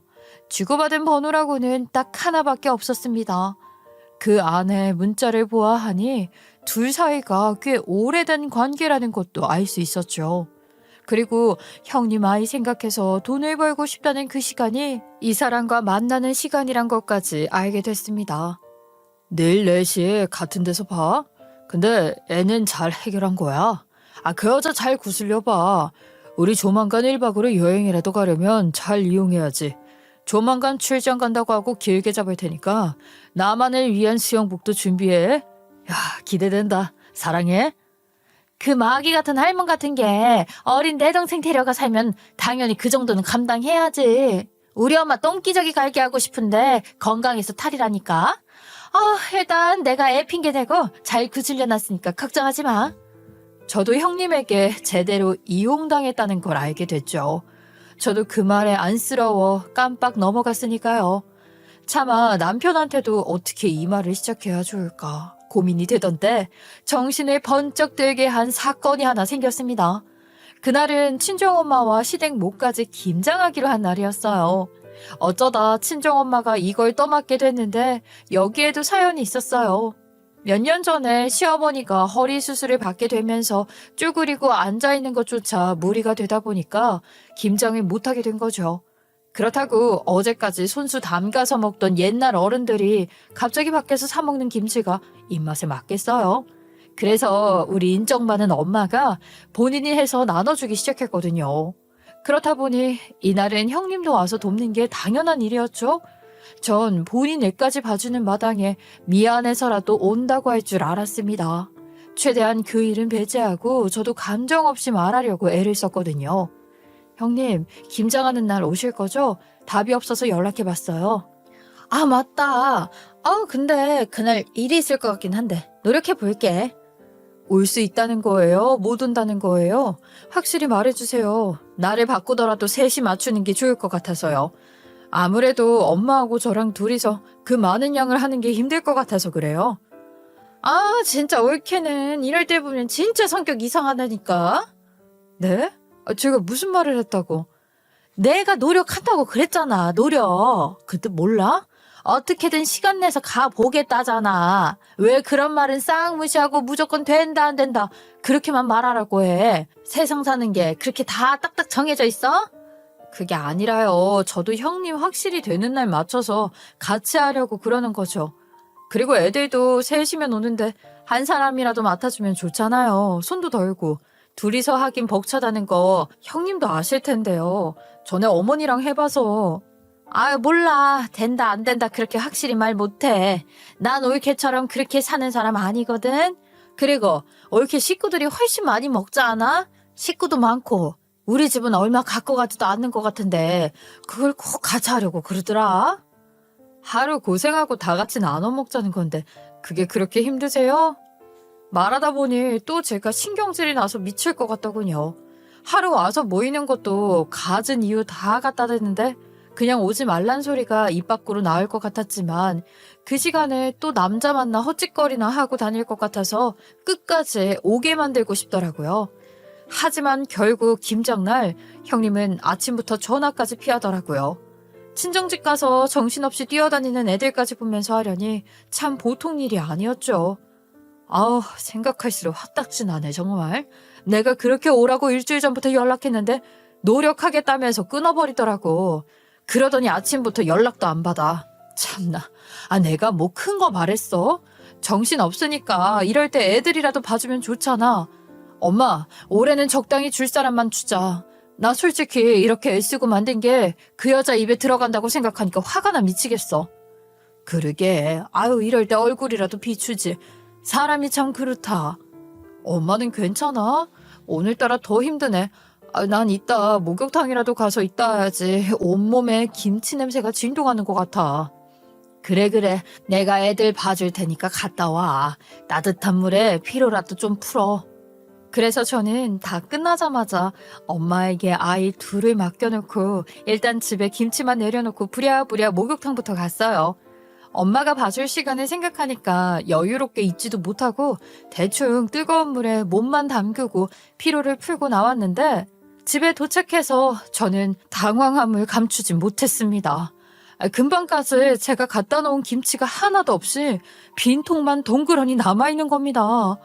S1: 주고받은 번호라고는 딱 하나밖에 없었습니다. 그 안에 문자를 보아하니 둘 사이가 꽤 오래된 관계라는 것도 알 수 있었죠. 그리고 형님 아이 생각해서 돈을 벌고 싶다는 그 시간이 이 사람과 만나는 시간이란 것까지 알게 됐습니다. 내일 4시에 같은 데서 봐. 근데 애는 잘 해결한 거야. 그 여자 잘 구슬려 봐. 우리 조만간 1박으로 여행이라도 가려면 잘 이용해야지. 조만간 출장 간다고 하고 길게 잡을 테니까 나만을 위한 수영복도 준비해. 야, 기대된다. 사랑해. 그 마귀 같은 할멈 같은 게 어린 내 동생 데려가 살면 당연히 그 정도는 감당해야지. 우리 엄마 똥기저귀 갈게 하고 싶은데 건강해서 탈이라니까. 일단 내가 애 핑계 대고 잘 구슬려놨으니까 걱정하지 마. 저도 형님에게 제대로 이용당했다는 걸 알게 됐죠. 저도 그 말에 안쓰러워 깜빡 넘어갔으니까요. 차마 남편한테도 어떻게 이 말을 시작해야 좋을까 고민이 되던 때 정신을 번쩍 들게 한 사건이 하나 생겼습니다. 그날은 친정엄마와 시댁 몫까지 김장하기로 한 날이었어요. 어쩌다 친정엄마가 이걸 떠맡게 됐는데 여기에도 사연이 있었어요. 몇 년 전에 시어머니가 허리 수술을 받게 되면서 쭈그리고 앉아있는 것조차 무리가 되다 보니까 김장을 못하게 된 거죠. 그렇다고 어제까지 손수 담가서 먹던 옛날 어른들이 갑자기 밖에서 사 먹는 김치가 입맛에 맞겠어요? 그래서 우리 인정 많은 엄마가 본인이 해서 나눠주기 시작했거든요. 그렇다 보니 이날은 형님도 와서 돕는 게 당연한 일이었죠. 전 본인 애까지 봐주는 마당에 미안해서라도 온다고 할 줄 알았습니다. 최대한 그 일은 배제하고 저도 감정 없이 말하려고 애를 썼거든요. 형님, 김장하는 날 오실 거죠? 답이 없어서 연락해봤어요. 아, 맞다. 근데 그날 일이 있을 것 같긴 한데 노력해볼게. 올 수 있다는 거예요? 못 온다는 거예요? 확실히 말해주세요. 날을 바꾸더라도 셋이 맞추는 게 좋을 것 같아서요. 아무래도 엄마하고 저랑 둘이서 그 많은 양을 하는 게 힘들 것 같아서 그래요. 진짜 올케는 이럴 때 보면 진짜 성격 이상하다니까. 네? 제가 무슨 말을 했다고? 내가 노력한다고 그랬잖아. 노력. 그 뜻 몰라? 어떻게든 시간 내서 가보겠다잖아. 왜 그런 말은 싹 무시하고 무조건 된다 안 된다 그렇게만 말하라고 해. 세상 사는 게 그렇게 다 딱딱 정해져 있어? 그게 아니라요. 저도 형님 확실히 되는 날 맞춰서 같이 하려고 그러는 거죠. 그리고 애들도 셋이면 오는데 한 사람이라도 맡아주면 좋잖아요. 손도 덜고. 둘이서 하긴 벅차다는 거 형님도 아실 텐데요. 전에 어머니랑 해봐서. 몰라. 된다 안 된다 그렇게 확실히 말 못해. 난 올케처럼 그렇게 사는 사람 아니거든. 그리고 올케 식구들이 훨씬 많이 먹지 않아? 식구도 많고. 우리 집은 얼마 갖고 가지도 않는 것 같은데 그걸 꼭 같이 하려고 그러더라. 하루 고생하고 다 같이 나눠 먹자는 건데 그게 그렇게 힘드세요? 말하다 보니 또 제가 신경질이 나서 미칠 것 같더군요. 하루 와서 모이는 것도 갖은 이유 다 갖다 대는데 그냥 오지 말란 소리가 입 밖으로 나올 것 같았지만 그 시간에 또 남자 만나 헛짓거리나 하고 다닐 것 같아서 끝까지 오게 만들고 싶더라고요. 하지만 결국 김장날 형님은 아침부터 전화까지 피하더라고요. 친정집 가서 정신없이 뛰어다니는 애들까지 보면서 하려니 참 보통 일이 아니었죠. 생각할수록 화딱지 나네 정말. 내가 그렇게 오라고 일주일 전부터 연락했는데 노력하겠다면서 끊어버리더라고. 그러더니 아침부터 연락도 안 받아. 참나. 내가 뭐 큰 거 말했어? 정신 없으니까 이럴 때 애들이라도 봐주면 좋잖아. 엄마, 올해는 적당히 줄 사람만 주자. 나 솔직히 이렇게 애쓰고 만든 게 그 여자 입에 들어간다고 생각하니까 화가 나 미치겠어. 그러게. 이럴 때 얼굴이라도 비추지. 사람이 참 그렇다. 엄마는 괜찮아? 오늘따라 더 힘드네. 난 이따 목욕탕이라도 가서 있다 와야지. 온몸에 김치 냄새가 진동하는 것 같아. 그래. 내가 애들 봐줄 테니까 갔다 와. 따뜻한 물에 피로라도 좀 풀어. 그래서 저는 다 끝나자마자 엄마에게 아이 둘을 맡겨놓고 일단 집에 김치만 내려놓고 부랴부랴 목욕탕부터 갔어요. 엄마가 봐줄 시간을 생각하니까 여유롭게 있지도 못하고 대충 뜨거운 물에 몸만 담그고 피로를 풀고 나왔는데 집에 도착해서 저는 당황함을 감추지 못했습니다. 금방까지 제가 갖다 놓은 김치가 하나도 없이 빈통만 덩그러니 남아있는 겁니다.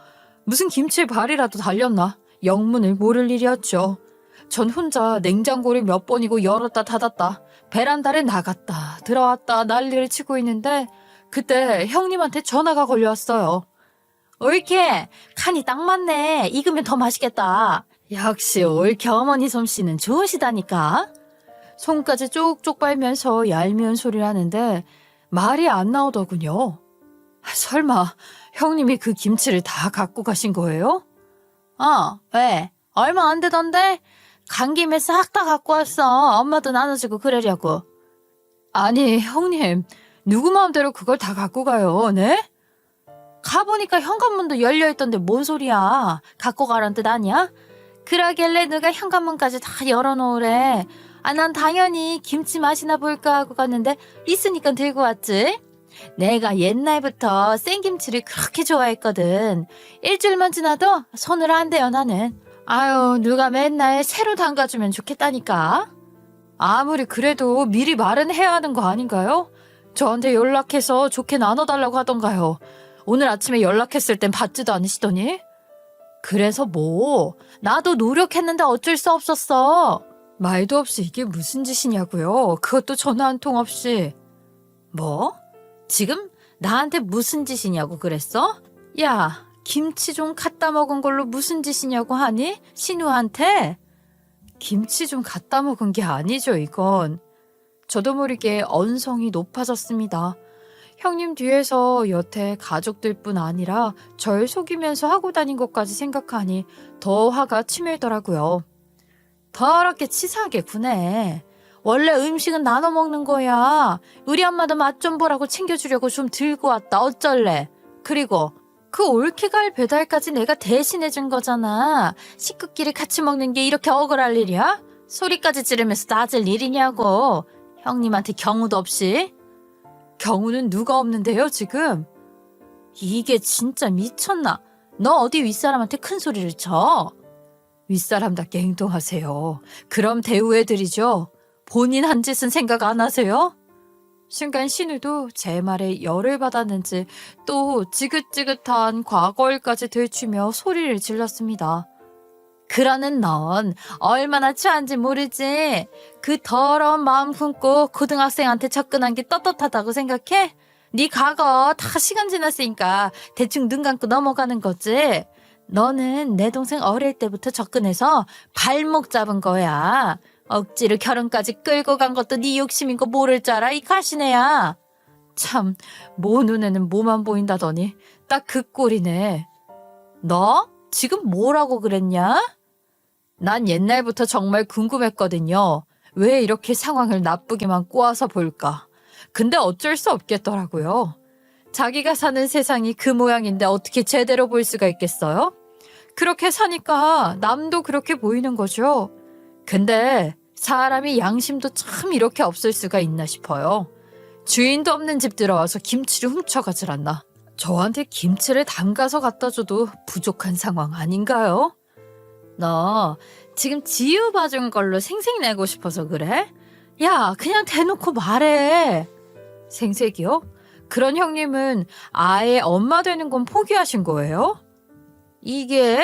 S1: 무슨 김치에 발이라도 달렸나? 영문을 모를 일이었죠. 전 혼자 냉장고를 몇 번이고 열었다 닫았다 베란다를 나갔다 들어왔다 난리를 치고 있는데 그때 형님한테 전화가 걸려왔어요. 올케, 칸이 딱 맞네. 익으면 더 맛있겠다. 역시 올케 어머니 솜씨는 좋으시다니까. 손까지 쪽쪽 빨면서 얄미운 소리를 하는데 말이 안 나오더군요. 설마 형님이 그 김치를 다 갖고 가신 거예요? 왜? 얼마 안 되던데? 간 김에 싹 다 갖고 왔어. 엄마도 나눠주고 그러려고. 아니, 형님, 누구 마음대로 그걸 다 갖고 가요, 네? 가보니까 현관문도 열려있던데 뭔 소리야. 갖고 가란 뜻 아니야? 그러길래 누가 현관문까지 다 열어놓으래. 난 당연히 김치 맛이나 볼까 하고 갔는데 있으니까 들고 왔지. 내가 옛날부터 생김치를 그렇게 좋아했거든. 일주일만 지나도 손을 안 대요, 나는. 아유, 누가 맨날 새로 담가주면 좋겠다니까. 아무리 그래도 미리 말은 해야 하는 거 아닌가요? 저한테 연락해서 좋게 나눠달라고 하던가요. 오늘 아침에 연락했을 땐 받지도 않으시더니. 그래서 뭐, 나도 노력했는데 어쩔 수 없었어. 말도 없이 이게 무슨 짓이냐고요. 그것도 전화 한 통 없이. 뭐? 지금 나한테 무슨 짓이냐고 그랬어? 야, 김치 좀 갖다 먹은 걸로 무슨 짓이냐고 하니? 신우한테? 김치 좀 갖다 먹은 게 아니죠, 이건. 저도 모르게 언성이 높아졌습니다. 형님 뒤에서 여태 가족들뿐 아니라 절 속이면서 하고 다닌 것까지 생각하니 더 화가 치밀더라고요. 더럽게 치사하게 구네. 원래 음식은 나눠 먹는 거야. 우리 엄마도 맛 좀 보라고 챙겨주려고 좀 들고 왔다. 어쩔래. 그리고 그 올케갈 배달까지 내가 대신해 준 거잖아. 식구끼리 같이 먹는 게 이렇게 억울할 일이야? 소리까지 지르면서 낮을 일이냐고. 형님한테 경우도 없이. 경우는 누가 없는데요, 지금? 이게 진짜 미쳤나? 너 어디 윗사람한테 큰 소리를 쳐? 윗사람답게 행동하세요. 그럼 대우해드리죠. 본인 한 짓은 생각 안 하세요? 순간 신우도 제 말에 열을 받았는지 또 지긋지긋한 과거일까지 들추며 소리를 질렀습니다. 그러는 넌 얼마나 추한지 모르지. 그 더러운 마음 품고 고등학생한테 접근한 게 떳떳하다고 생각해? 네 과거 다 시간 지났으니까 대충 눈 감고 넘어가는 거지. 너는 내 동생 어릴 때부터 접근해서 발목 잡은 거야. 억지로 결혼까지 끌고 간 것도 네 욕심인 거 모를 줄 알아, 이 가시네야. 참, 모 눈에는 뭐만 보인다더니 딱 그 꼴이네. 너? 지금 뭐라고 그랬냐? 난 옛날부터 정말 궁금했거든요. 왜 이렇게 상황을 나쁘게만 꼬아서 볼까? 근데 어쩔 수 없겠더라고요. 자기가 사는 세상이 그 모양인데 어떻게 제대로 볼 수가 있겠어요? 그렇게 사니까 남도 그렇게 보이는 거죠. 근데 사람이 양심도 참 이렇게 없을 수가 있나 싶어요. 주인도 없는 집 들어와서 김치를 훔쳐가질 않나. 저한테 김치를 담가서 갖다 줘도 부족한 상황 아닌가요? 너 지금 지유 봐준 걸로 생색내고 싶어서 그래? 야, 그냥 대놓고 말해. 생색이요? 그런 형님은 아예 엄마 되는 건 포기하신 거예요? 이게?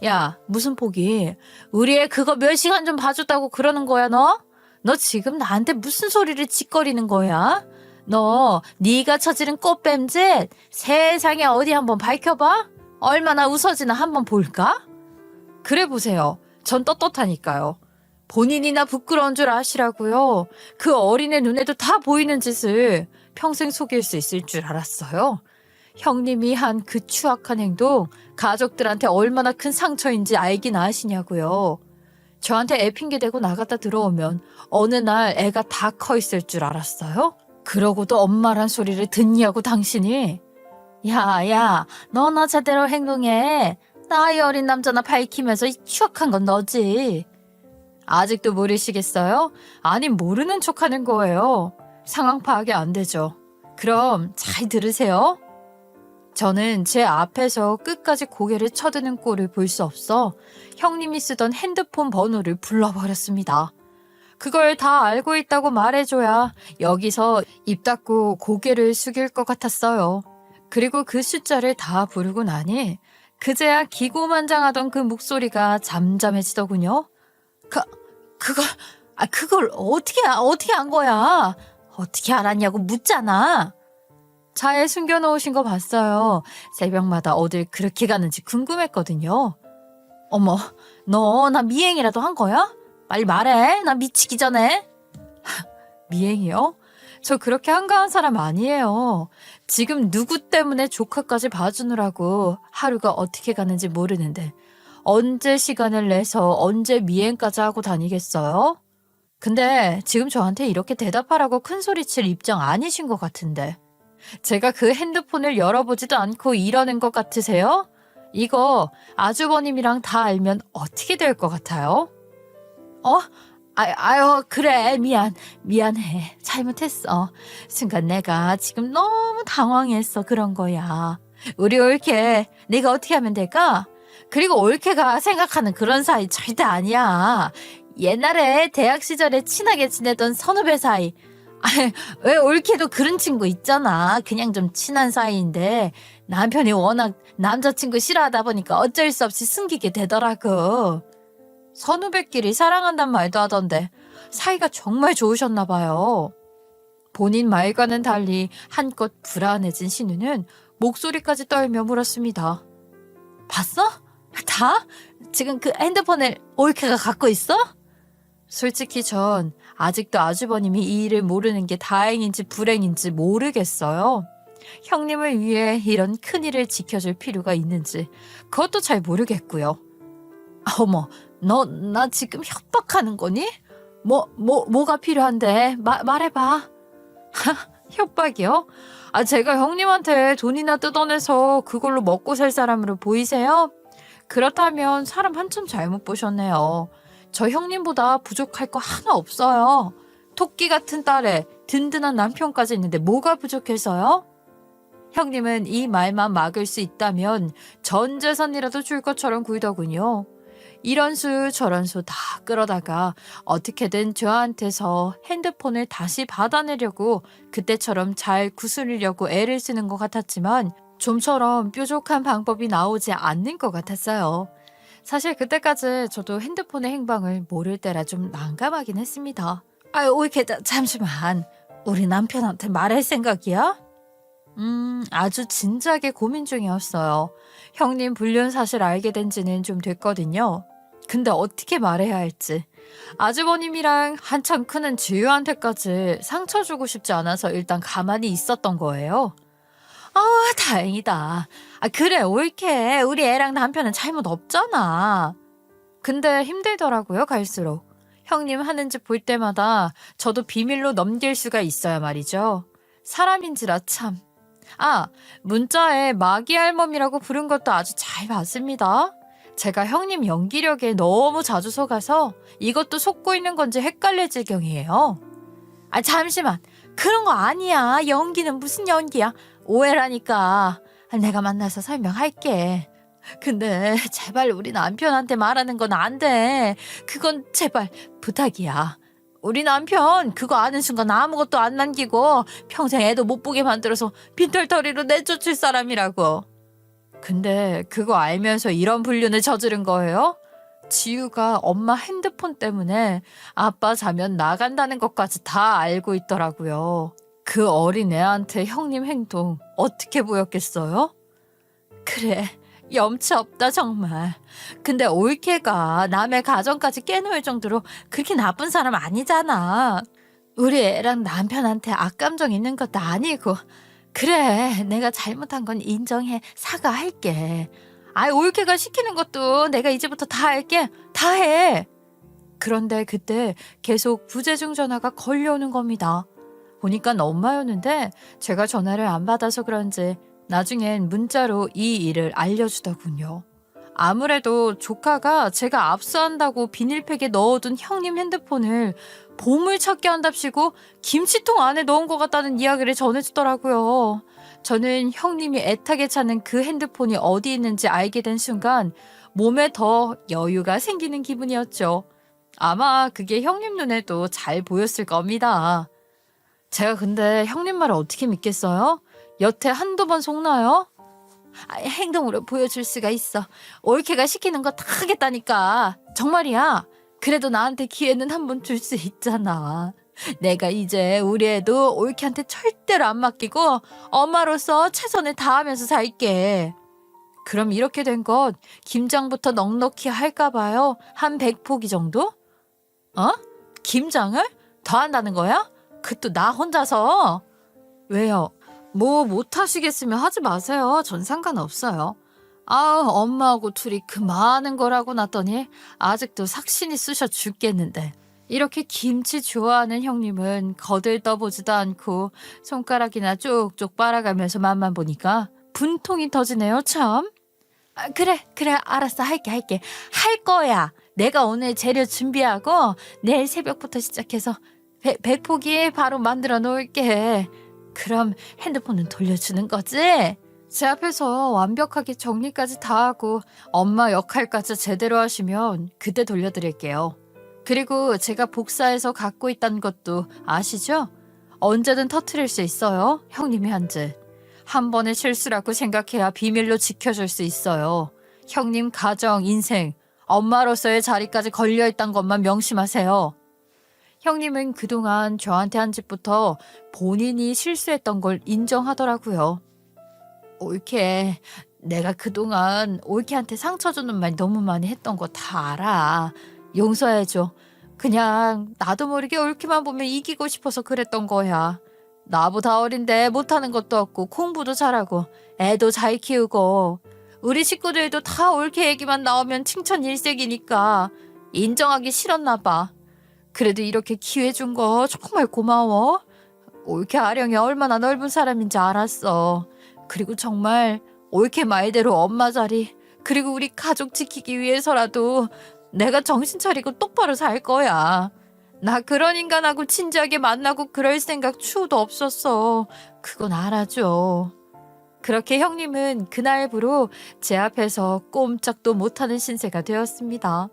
S1: 야, 무슨 포기? 우리 애 그거 몇 시간 좀 봐줬다고 그러는 거야, 너? 너 지금 나한테 무슨 소리를 짓거리는 거야? 너 네가 저지른 꽃뱀짓 세상에 어디 한번 밝혀봐? 얼마나 웃어지나 한번 볼까? 그래 보세요. 전 떳떳하니까요. 본인이나 부끄러운 줄 아시라고요. 그 어린애 눈에도 다 보이는 짓을 평생 속일 수 있을 줄 알았어요. 형님이 한 그 추악한 행동 가족들한테 얼마나 큰 상처인지 알긴 아시냐고요. 저한테 애 핑계대고 나갔다 들어오면 어느 날 애가 다 커 있을 줄 알았어요? 그러고도 엄마란 소리를 듣냐고 당신이. 야, 너나 제대로 행동해. 나이 어린 남자나 밝히면서 이 추악한 건 너지. 아직도 모르시겠어요? 아니 모르는 척하는 거예요. 상황 파악이 안 되죠. 그럼 잘 들으세요. 저는 제 앞에서 끝까지 고개를 쳐드는 꼴을 볼 수 없어 형님이 쓰던 핸드폰 번호를 불러버렸습니다. 그걸 다 알고 있다고 말해줘야 여기서 입 닫고 고개를 숙일 것 같았어요. 그리고 그 숫자를 다 부르고 나니 그제야 기고만장하던 그 목소리가 잠잠해지더군요. 그걸 어떻게 한 거야? 어떻게 알았냐고 묻잖아. 차에 숨겨놓으신 거 봤어요. 새벽마다 어딜 그렇게 가는지 궁금했거든요. 어머, 너 나 미행이라도 한 거야? 빨리 말해. 나 미치기 전에. 미행이요? 저 그렇게 한가한 사람 아니에요. 지금 누구 때문에 조카까지 봐주느라고 하루가 어떻게 가는지 모르는데 언제 시간을 내서 언제 미행까지 하고 다니겠어요? 근데 지금 저한테 이렇게 대답하라고 큰소리칠 입장 아니신 것 같은데. 제가 그 핸드폰을 열어보지도 않고 이러는 것 같으세요? 이거 아주버님이랑 다 알면 어떻게 될 것 같아요? 어? 아유, 그래. 미안해. 잘못했어. 순간 내가 지금 너무 당황해서 그런 거야. 우리 올케, 네가 어떻게 하면 될까? 그리고 올케가 생각하는 그런 사이 절대 아니야. 옛날에 대학 시절에 친하게 지내던 선후배 사이. 왜 올케도 그런 친구 있잖아. 그냥 좀 친한 사이인데 남편이 워낙 남자친구 싫어하다 보니까 어쩔 수 없이 숨기게 되더라고. 선후배끼리 사랑한단 말도 하던데 사이가 정말 좋으셨나 봐요. 본인 말과는 달리 한껏 불안해진 신우는 목소리까지 떨며 물었습니다. 봤어? 다? 지금 그 핸드폰을 올케가 갖고 있어? 솔직히 전 아직도 아주버님이 이 일을 모르는 게 다행인지 불행인지 모르겠어요. 형님을 위해 이런 큰일을 지켜줄 필요가 있는지 그것도 잘 모르겠고요. 어머, 나 지금 협박하는 거니? 뭐가 필요한데? 말해봐. 협박이요? 제가 형님한테 돈이나 뜯어내서 그걸로 먹고 살 사람으로 보이세요? 그렇다면 사람 한참 잘못 보셨네요. 저 형님보다 부족할 거 하나 없어요. 토끼 같은 딸에 든든한 남편까지 있는데 뭐가 부족해서요? 형님은 이 말만 막을 수 있다면 전 재산이라도 줄 것처럼 굴더군요. 이런 수 저런 수 다 끌어다가 어떻게든 저한테서 핸드폰을 다시 받아내려고 그때처럼 잘 구슬리려고 애를 쓰는 것 같았지만 좀처럼 뾰족한 방법이 나오지 않는 것 같았어요. 사실 그때까지 저도 핸드폰의 행방을 모를 때라 좀 난감하긴 했습니다. 올케, 잠시만. 우리 남편한테 말할 생각이야? 아주 진지하게 고민 중이었어요. 형님 불륜 사실 알게 된 지는 좀 됐거든요. 근데 어떻게 말해야 할지. 아주버님이랑 한참 크는 지유한테까지 상처 주고 싶지 않아서 일단 가만히 있었던 거예요. 다행이다. 그래, 올케. 우리 애랑 남편은 잘못 없잖아. 근데 힘들더라고요, 갈수록. 형님 하는 짓 볼 때마다 저도 비밀로 넘길 수가 있어야 말이죠. 사람인지라 참. 문자에 마기 할멈이라고 부른 것도 아주 잘 봤습니다. 제가 형님 연기력에 너무 자주 속아서 이것도 속고 있는 건지 헷갈릴 지경이에요. 잠시만. 그런 거 아니야. 연기는 무슨 연기야. 오해라니까. 내가 만나서 설명할게. 근데 제발 우리 남편한테 말하는 건 안 돼. 그건 제발 부탁이야. 우리 남편 그거 아는 순간 아무것도 안 남기고 평생 애도 못 보게 만들어서 빈털터리로 내쫓을 사람이라고. 근데 그거 알면서 이런 불륜을 저지른 거예요? 지우가 엄마 핸드폰 때문에 아빠 자면 나간다는 것까지 다 알고 있더라고요. 그 어린애한테 형님 행동 어떻게 보였겠어요? 그래, 염치 없다 정말. 근데 올케가 남의 가정까지 깨놓을 정도로 그렇게 나쁜 사람 아니잖아. 우리 애랑 남편한테 악감정 있는 것도 아니고. 그래, 내가 잘못한 건 인정해. 사과할게. 올케가 시키는 것도 내가 이제부터 다 할게. 다 해. 그런데 그때 계속 부재중 전화가 걸려오는 겁니다. 보니까 엄마였는데 제가 전화를 안 받아서 그런지 나중엔 문자로 이 일을 알려주더군요. 아무래도 조카가 제가 압수한다고 비닐팩에 넣어둔 형님 핸드폰을 보물찾기 한답시고 김치통 안에 넣은 것 같다는 이야기를 전해주더라고요. 저는 형님이 애타게 찾는 그 핸드폰이 어디 있는지 알게 된 순간 몸에 더 여유가 생기는 기분이었죠. 아마 그게 형님 눈에도 잘 보였을 겁니다. 제가 근데 형님 말을 어떻게 믿겠어요? 여태 한두 번 속나요? 행동으로 보여줄 수가 있어. 올케가 시키는 거 다 하겠다니까. 정말이야. 그래도 나한테 기회는 한 번 줄 수 있잖아. 내가 이제 우리 애도 올케한테 절대로 안 맡기고 엄마로서 최선을 다하면서 살게. 그럼 이렇게 된 것 김장부터 넉넉히 할까 봐요. 한 100포기 정도? 김장을? 더 한다는 거야? 그것도 나 혼자서? 왜요? 뭐 못하시겠으면 하지 마세요. 전 상관없어요. 아, 엄마하고 둘이 그 많은 걸 하고 났더니 아직도 삭신이 쑤셔 죽겠는데. 이렇게 김치 좋아하는 형님은 거들떠보지도 않고 손가락이나 쪽쪽 빨아가면서 맛만 보니까 분통이 터지네요, 참. 아, 그래, 알았어. 할게. 할 거야. 내가 오늘 재료 준비하고 내일 새벽부터 시작해서 100포기 바로 만들어 놓을게. 그럼 핸드폰은 돌려주는 거지? 제 앞에서 완벽하게 정리까지 다 하고 엄마 역할까지 제대로 하시면 그때 돌려드릴게요. 그리고 제가 복사해서 갖고 있다는 것도 아시죠? 언제든 터트릴 수 있어요. 형님이 한 짓. 한 번의 실수라고 생각해야 비밀로 지켜줄 수 있어요. 형님 가정, 인생, 엄마로서의 자리까지 걸려있단 것만 명심하세요. 형님은 그동안 저한테 한 짓부터 본인이 실수했던 걸 인정하더라고요. 올케, 내가 그동안 올케한테 상처 주는 말 너무 많이 했던 거 다 알아. 용서해줘. 그냥 나도 모르게 올케만 보면 이기고 싶어서 그랬던 거야. 나보다 어린데 못하는 것도 없고 공부도 잘하고 애도 잘 키우고 우리 식구들도 다 올케 얘기만 나오면 칭찬 일색이니까 인정하기 싫었나 봐. 그래도 이렇게 기회 준 거 정말 고마워. 올케 아령이 얼마나 넓은 사람인지 알았어. 그리고 정말 올케 말대로 엄마 자리 그리고 우리 가족 지키기 위해서라도 내가 정신 차리고 똑바로 살 거야. 나 그런 인간하고 진지하게 만나고 그럴 생각 추호도 없었어. 그건 알아줘. 그렇게 형님은 그날부로 제 앞에서 꼼짝도 못하는 신세가 되었습니다.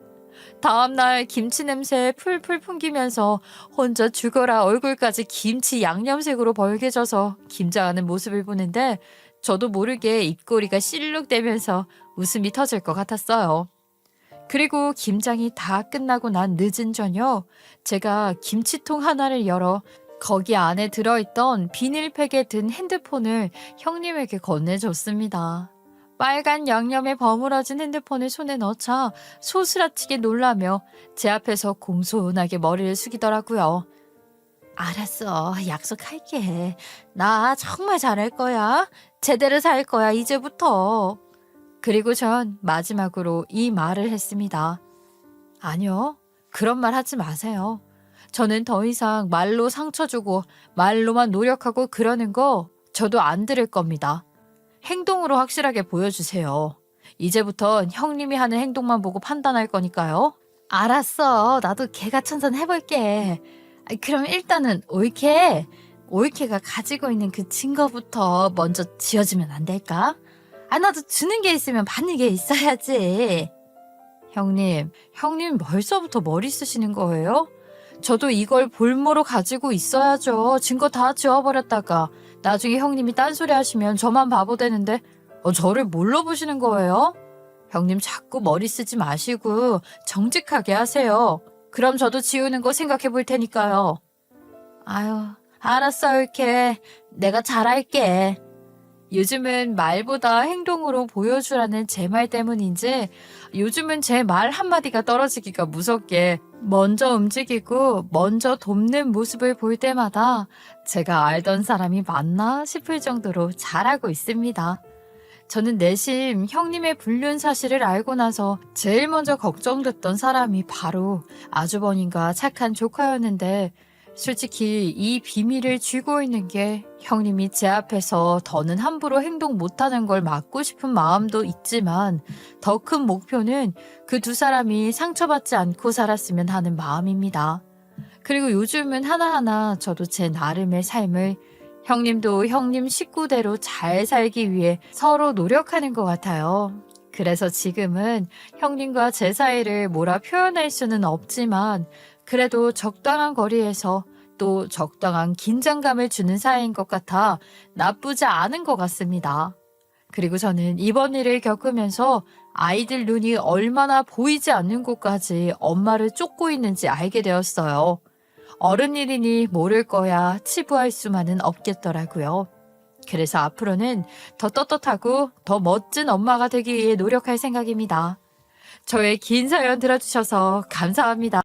S1: 다음날 김치 냄새 풀풀 풍기면서 혼자 죽어라 얼굴까지 김치 양념색으로 벌개져서 김장하는 모습을 보는데 저도 모르게 입꼬리가 실룩대면서 웃음이 터질 것 같았어요. 그리고 김장이 다 끝나고 난 늦은 저녁 제가 김치통 하나를 열어 거기 안에 들어있던 비닐팩에 든 핸드폰을 형님에게 건네줬습니다. 빨간 양념에 버무러진 핸드폰을 손에 넣자 소스라치게 놀라며 제 앞에서 공손하게 머리를 숙이더라고요. 알았어, 약속할게. 나 정말 잘할 거야. 제대로 살 거야, 이제부터. 그리고 전 마지막으로 이 말을 했습니다. 아니요, 그런 말 하지 마세요. 저는 더 이상 말로 상처 주고 말로만 노력하고 그러는 거 저도 안 들을 겁니다. 행동으로 확실하게 보여주세요. 이제부턴 형님이 하는 행동만 보고 판단할 거니까요. 알았어, 나도 개가천선 해볼게. 그럼 일단은 올케가 가지고 있는 그 증거부터 먼저 지어주면 안 될까? 나도 주는 게 있으면 받는 게 있어야지. 형님 벌써부터 머리 쓰시는 거예요? 저도 이걸 볼모로 가지고 있어야죠. 증거 다 지워버렸다가 나중에 형님이 딴소리 하시면 저만 바보 되는데 저를 뭘로 보시는 거예요? 형님 자꾸 머리 쓰지 마시고 정직하게 하세요. 그럼 저도 지우는 거 생각해 볼 테니까요. 아유, 알았어, 올케. 내가 잘할게. 요즘은 말보다 행동으로 보여주라는 제 말 때문인지 요즘은 제 말 한마디가 떨어지기가 무섭게 먼저 움직이고 먼저 돕는 모습을 볼 때마다 제가 알던 사람이 맞나 싶을 정도로 잘하고 있습니다. 저는 내심 형님의 불륜 사실을 알고 나서 제일 먼저 걱정됐던 사람이 바로 아주버님과 착한 조카였는데 솔직히 이 비밀을 쥐고 있는 게 형님이 제 앞에서 더는 함부로 행동 못하는 걸 막고 싶은 마음도 있지만 더 큰 목표는 그 두 사람이 상처받지 않고 살았으면 하는 마음입니다. 그리고 요즘은 하나하나 저도 제 나름의 삶을 형님도 형님 식구대로 잘 살기 위해 서로 노력하는 것 같아요. 그래서 지금은 형님과 제 사이를 뭐라 표현할 수는 없지만 그래도 적당한 거리에서 또 적당한 긴장감을 주는 사이인 것 같아 나쁘지 않은 것 같습니다. 그리고 저는 이번 일을 겪으면서 아이들 눈이 얼마나 보이지 않는 곳까지 엄마를 쫓고 있는지 알게 되었어요. 어른 일이니 모를 거야 치부할 수만은 없겠더라고요. 그래서 앞으로는 더 떳떳하고 더 멋진 엄마가 되기 위해 노력할 생각입니다. 저의 긴 사연 들어주셔서 감사합니다.